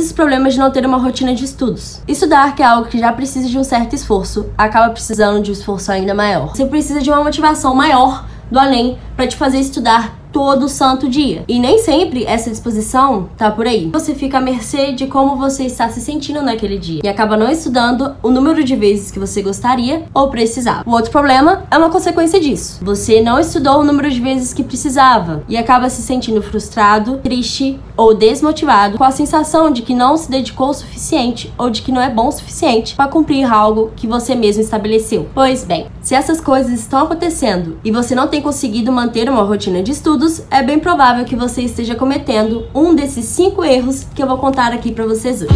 os problemas de não ter uma rotina de estudos. Estudar, que é algo que já precisa de um certo esforço, acaba precisando de um esforço ainda maior. Você precisa de uma motivação maior do além para te fazer estudar todo santo dia. E nem sempre essa disposição tá por aí. Você fica à mercê de como você está se sentindo naquele dia e acaba não estudando o número de vezes que você gostaria ou precisava. O outro problema é uma consequência disso. Você não estudou o número de vezes que precisava e acaba se sentindo frustrado, triste ou desmotivado, com a sensação de que não se dedicou o suficiente ou de que não é bom o suficiente para cumprir algo que você mesmo estabeleceu. Pois bem, se essas coisas estão acontecendo e você não tem conseguido manter uma rotina de estudos, é bem provável que você esteja cometendo um desses 5 erros que eu vou contar aqui pra vocês hoje.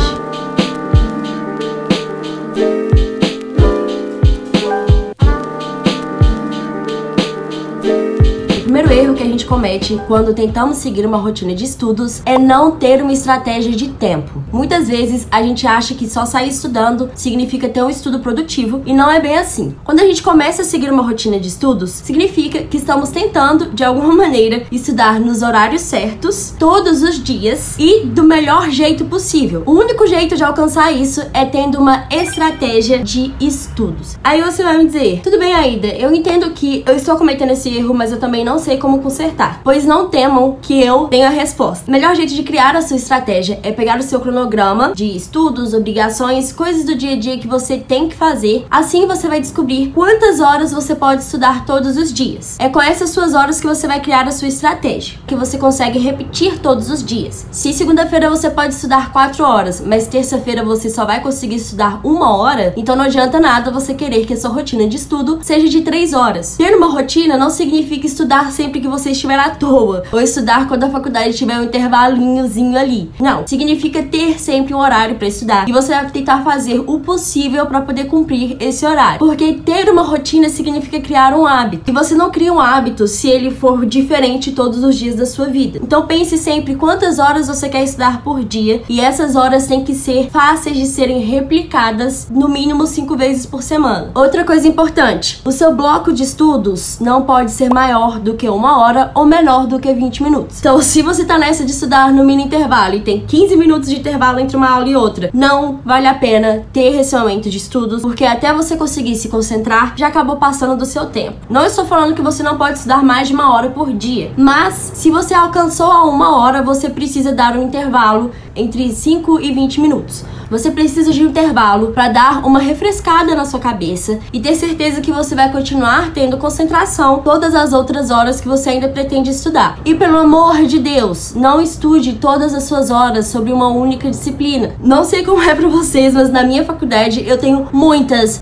O primeiro erro que a gente comete quando tentamos seguir uma rotina de estudos é não ter uma estratégia de tempo. Muitas vezes a gente acha que só sair estudando significa ter um estudo produtivo e não é bem assim. Quando a gente começa a seguir uma rotina de estudos, significa que estamos tentando, de alguma maneira, estudar nos horários certos, todos os dias e do melhor jeito possível. O único jeito de alcançar isso é tendo uma estratégia de estudos. Aí você vai me dizer, tudo bem, Aida, eu entendo que eu estou cometendo esse erro, mas eu também não sei como consertar. Pois não temam que eu tenha a resposta. O melhor jeito de criar a sua estratégia é pegar o seu cronograma de estudos, obrigações, coisas do dia a dia que você tem que fazer. Assim você vai descobrir quantas horas você pode estudar todos os dias. É com essas suas horas que você vai criar a sua estratégia, que você consegue repetir todos os dias. Se segunda-feira você pode estudar 4 horas, mas terça-feira você só vai conseguir estudar 1 hora, então não adianta nada você querer que a sua rotina de estudo seja de 3 horas. Ter uma rotina não significa estudar sempre que você estiver à toa, ou estudar quando a faculdade tiver um intervalinhozinho ali. Não, significa ter sempre um horário para estudar, e você vai tentar fazer o possível para poder cumprir esse horário. Porque ter uma rotina significa criar um hábito, e você não cria um hábito se ele for diferente todos os dias da sua vida. Então pense sempre quantas horas você quer estudar por dia, e essas horas têm que ser fáceis de serem replicadas no mínimo 5 vezes por semana. Outra coisa importante, o seu bloco de estudos não pode ser maior do que 1 hora ou menor do que 20 minutos. Então, se você tá nessa de estudar no mini intervalo e tem 15 minutos de intervalo entre uma aula e outra, não vale a pena ter esse momento de estudos, porque até você conseguir se concentrar, já acabou passando do seu tempo. Não estou falando que você não pode estudar mais de 1 hora por dia, mas se você alcançou a 1 hora, você precisa dar um intervalo entre 5 e 20 minutos. Você precisa de um intervalo para dar uma refrescada na sua cabeça e ter certeza que você vai continuar tendo concentração todas as outras horas que você ainda pretende estudar. E pelo amor de Deus, não estude todas as suas horas sobre uma única disciplina. Não sei como é para vocês, mas na minha faculdade eu tenho muitas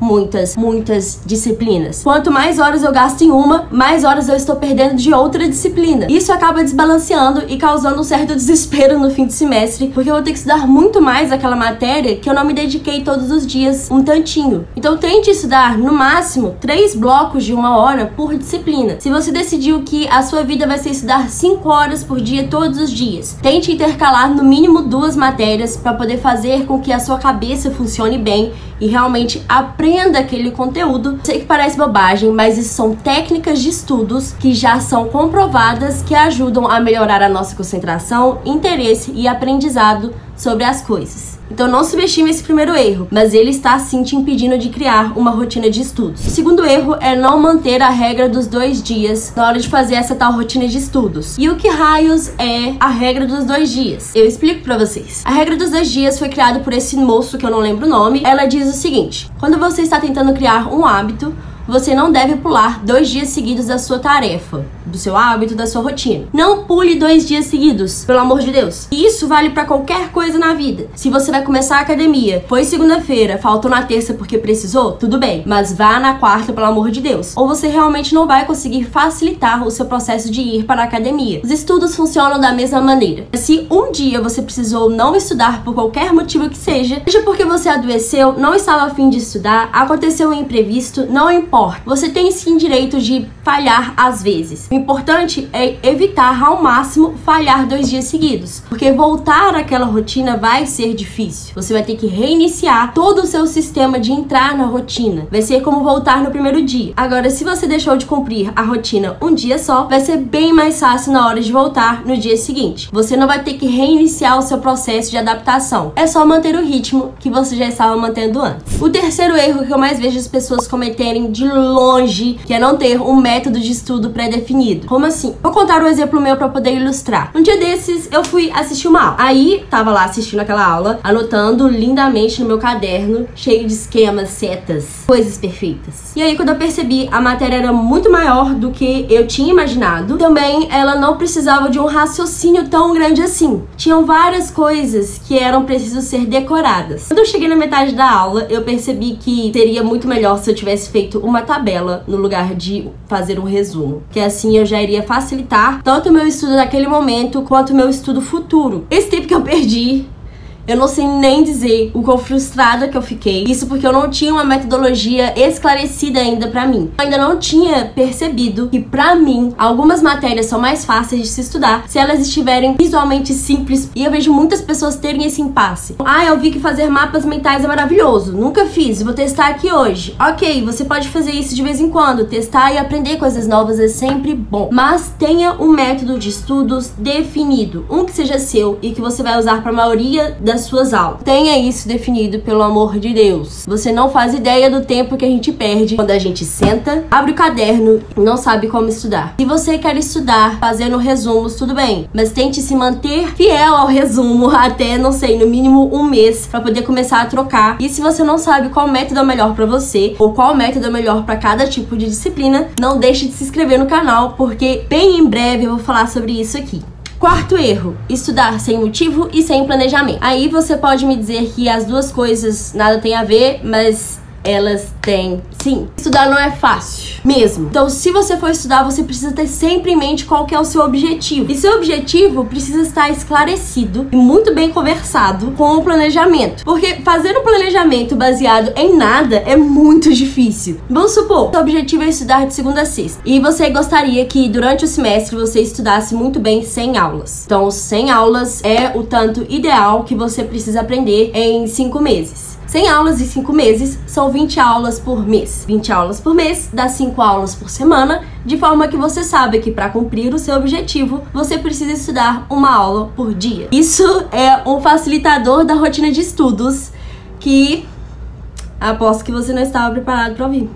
disciplinas. Quanto mais horas eu gasto em uma, mais horas eu estou perdendo de outra disciplina. Isso acaba desbalanceando e causando um certo desespero no fim de semestre, porque eu vou ter que estudar muito mais aquela matéria que eu não me dediquei todos os dias um tantinho. Então tente estudar no máximo 3 blocos de 1 hora por disciplina. Se você decidiu que a sua vida vai ser estudar 5 horas por dia todos os dias, tente intercalar no mínimo 2 matérias para poder fazer com que a sua cabeça funcione bem e realmente aprenda aquele conteúdo. Sei que parece bobagem, mas isso são técnicas de estudos que já são comprovadas, que ajudam a melhorar a nossa concentração, interesse e aprendizado sobre as coisas. Então não subestime esse primeiro erro, mas ele está sim te impedindo de criar uma rotina de estudos. O segundo erro é não manter a regra dos 2 dias na hora de fazer essa tal rotina de estudos. E o que raios é a regra dos 2 dias? Eu explico pra vocês. A regra dos 2 dias foi criada por esse moço que eu não lembro o nome. Ela diz o seguinte: quando você está tentando criar um hábito, você não deve pular 2 dias seguidos da sua tarefa, do seu hábito, da sua rotina. Não pule 2 dias seguidos, pelo amor de Deus. E isso vale pra qualquer coisa na vida. Se você vai começar a academia, foi segunda-feira, faltou na terça porque precisou, tudo bem. Mas vá na quarta, pelo amor de Deus. Ou você realmente não vai conseguir facilitar o seu processo de ir para a academia. Os estudos funcionam da mesma maneira. Se um dia você precisou não estudar por qualquer motivo que seja porque você adoeceu, não estava a fim de estudar, aconteceu um imprevisto, não importa. Você tem sim direito de falhar às vezes. O importante é evitar ao máximo falhar 2 dias seguidos, porque voltar àquela rotina vai ser difícil. Você vai ter que reiniciar todo o seu sistema de entrar na rotina. Vai ser como voltar no primeiro dia. Agora, se você deixou de cumprir a rotina um dia só, vai ser bem mais fácil na hora de voltar no dia seguinte. Você não vai ter que reiniciar o seu processo de adaptação. É só manter o ritmo que você já estava mantendo antes. O terceiro erro que eu mais vejo as pessoas cometerem de longe, que é não ter um método de estudo pré-definido. Como assim? Vou contar um exemplo meu pra poder ilustrar. Um dia desses, eu fui assistir uma aula. Aí, tava lá assistindo aquela aula, anotando lindamente no meu caderno, cheio de esquemas, setas, coisas perfeitas. E aí, quando eu percebi, a matéria era muito maior do que eu tinha imaginado. Também, ela não precisava de um raciocínio tão grande assim. Tinham várias coisas que eram precisas ser decoradas. Quando eu cheguei na metade da aula, eu percebi que seria muito melhor se eu tivesse feito uma tabela no lugar de fazer um resumo, que assim eu já iria facilitar tanto o meu estudo naquele momento quanto o meu estudo futuro. Esse tempo que eu perdi, eu não sei nem dizer o quão frustrada que eu fiquei. Isso porque eu não tinha uma metodologia esclarecida ainda pra mim. Eu ainda não tinha percebido que, pra mim, algumas matérias são mais fáceis de se estudar se elas estiverem visualmente simples. E eu vejo muitas pessoas terem esse impasse. Ah, eu vi que fazer mapas mentais é maravilhoso. Nunca fiz, vou testar aqui hoje. Ok, você pode fazer isso de vez em quando. Testar e aprender coisas novas é sempre bom. Mas tenha um método de estudos definido. Um que seja seu e que você vai usar pra maioria das suas aulas. Tenha isso definido, pelo amor de Deus. Você não faz ideia do tempo que a gente perde quando a gente senta, abre o caderno e não sabe como estudar. Se você quer estudar fazendo resumos, tudo bem, mas tente se manter fiel ao resumo até, não sei, no mínimo um mês, pra poder começar a trocar. E se você não sabe qual método é melhor pra você, ou qual método é melhor pra cada tipo de disciplina, não deixe de se inscrever no canal, porque bem em breve eu vou falar sobre isso aqui. Quarto erro, estudar sem motivo e sem planejamento. Aí você pode me dizer que as duas coisas nada tem a ver, mas elas têm sim. Estudar não é fácil, mesmo. Então, se você for estudar, você precisa ter sempre em mente qual que é o seu objetivo. E seu objetivo precisa estar esclarecido e muito bem conversado com o planejamento. Porque fazer um planejamento baseado em nada é muito difícil. Vamos supor, seu objetivo é estudar de segunda a sexta. E você gostaria que durante o semestre você estudasse muito bem 100 aulas. Então, 100 aulas é o tanto ideal que você precisa aprender em 5 meses. 100 aulas em 5 meses são 20 aulas por mês. 20 aulas por mês dá 5 aulas por semana, de forma que você sabe que para cumprir o seu objetivo, você precisa estudar uma aula por dia. Isso é um facilitador da rotina de estudos que aposto que você não estava preparado para ouvir.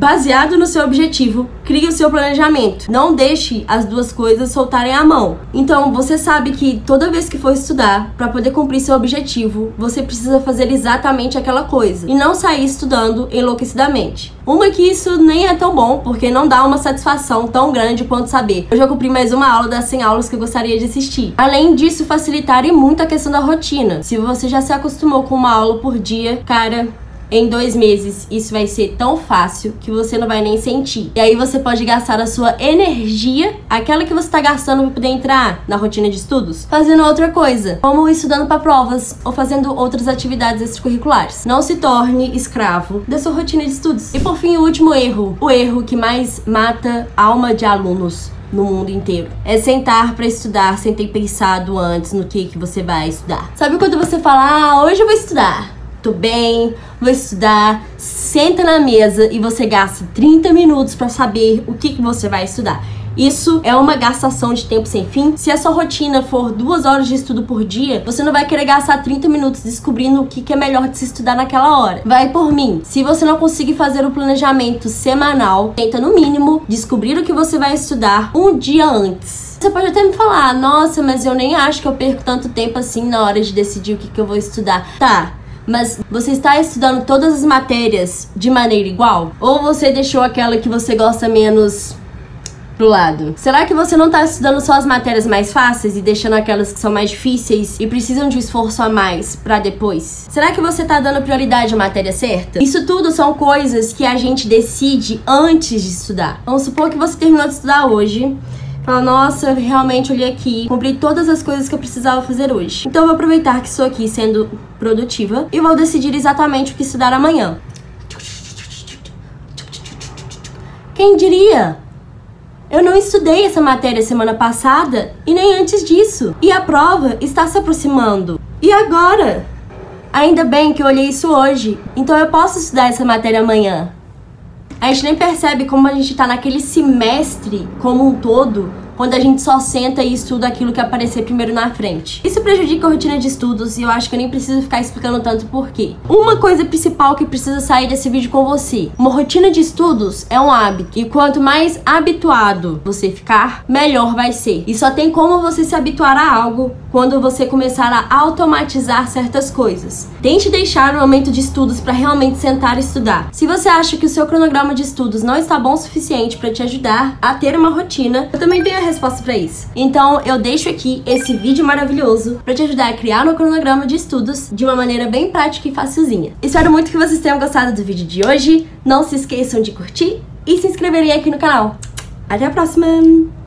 Baseado no seu objetivo, crie o seu planejamento. Não deixe as duas coisas soltarem a mão. Então, você sabe que toda vez que for estudar, para poder cumprir seu objetivo, você precisa fazer exatamente aquela coisa. E não sair estudando enlouquecidamente. Uma que isso nem é tão bom, porque não dá uma satisfação tão grande quanto saber: eu já cumpri mais uma aula das 100 aulas que eu gostaria de assistir. Além disso, facilitarem muito a questão da rotina. Se você já se acostumou com uma aula por dia, cara, em 2 meses, isso vai ser tão fácil que você não vai nem sentir. E aí você pode gastar a sua energia, aquela que você tá gastando pra poder entrar na rotina de estudos, fazendo outra coisa, como estudando pra provas ou fazendo outras atividades extracurriculares. Não se torne escravo da sua rotina de estudos. E por fim, o último erro, o erro que mais mata a alma de alunos no mundo inteiro, é sentar pra estudar sem ter pensado antes no que você vai estudar. Sabe quando você fala: ah, hoje eu vou estudar, tô bem, vou estudar, senta na mesa e você gasta 30 minutos pra saber o que você vai estudar. Isso é uma gastação de tempo sem fim. Se a sua rotina for 2 horas de estudo por dia, você não vai querer gastar 30 minutos descobrindo o que é melhor de se estudar naquela hora. Vai por mim. Se você não conseguir fazer o planejamento semanal, tenta no mínimo descobrir o que você vai estudar um dia antes. Você pode até me falar: nossa, mas eu nem acho que eu perco tanto tempo assim na hora de decidir o que eu vou estudar. Tá, mas você está estudando todas as matérias de maneira igual? Ou você deixou aquela que você gosta menos pro lado? Será que você não tá estudando só as matérias mais fáceis e deixando aquelas que são mais difíceis e precisam de um esforço a mais pra depois? Será que você tá dando prioridade à matéria certa? Isso tudo são coisas que a gente decide antes de estudar. Vamos supor que você terminou de estudar hoje, fala: nossa, eu realmente olhei aqui, cumpri todas as coisas que eu precisava fazer hoje. Então eu vou aproveitar que estou aqui sendo produtiva e vou decidir exatamente o que estudar amanhã. Quem diria? Eu não estudei essa matéria semana passada e nem antes disso. E a prova está se aproximando. E agora? Ainda bem que eu olhei isso hoje, então eu posso estudar essa matéria amanhã. A gente nem percebe como a gente tá naquele semestre como um todo, quando a gente só senta e estuda aquilo que aparecer primeiro na frente. Isso prejudica a rotina de estudos e eu acho que eu nem preciso ficar explicando tanto por quê. Uma coisa principal que precisa sair desse vídeo com você: uma rotina de estudos é um hábito, e quanto mais habituado você ficar, melhor vai ser. E só tem como você se habituar a algo quando você começar a automatizar certas coisas. Tente deixar o momento de estudos para realmente sentar e estudar. Se você acha que o seu cronograma de estudos não está bom o suficiente para te ajudar a ter uma rotina, eu também tenho a resposta para isso. Então eu deixo aqui esse vídeo maravilhoso para te ajudar a criar um cronograma de estudos de uma maneira bem prática e facilzinha. Espero muito que vocês tenham gostado do vídeo de hoje. Não se esqueçam de curtir e se inscreverem aqui no canal. Até a próxima!